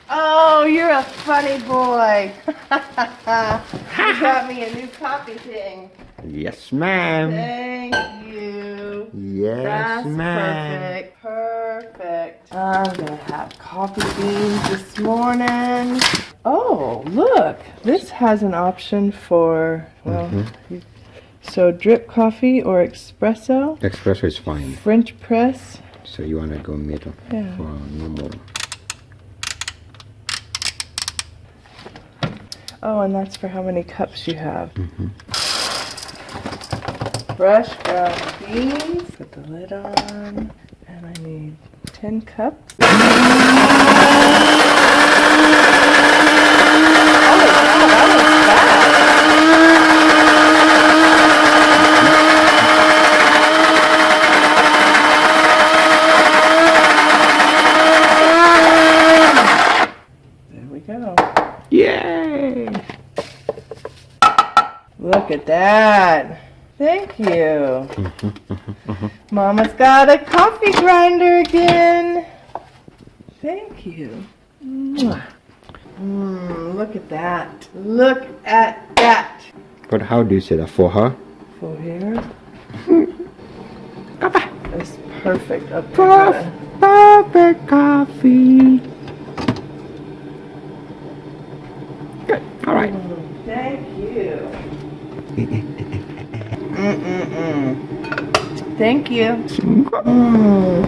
Oh, you're a funny boy. You got me a new coffee thing. Yes, ma'am. Thank you. Yes, That's ma'am. perfect. I'm gonna have coffee beans this morning. Oh, look. This has an option for, well, so drip coffee or espresso. Espresso is fine. French press. So you want to go middle Yeah. for normal. Oh, and that's for how many cups you have. Fresh ground beans. Put the lid on. And I need 10 cups. There we go. Yay! Look at that. Thank you. Mama's got a coffee grinder again. Thank you. Mwah. Look at that. Look at that. But how do you say that? For her? FOHERE. It's perfect up Perfect coffee. Good. All right. Thank you. Thank you.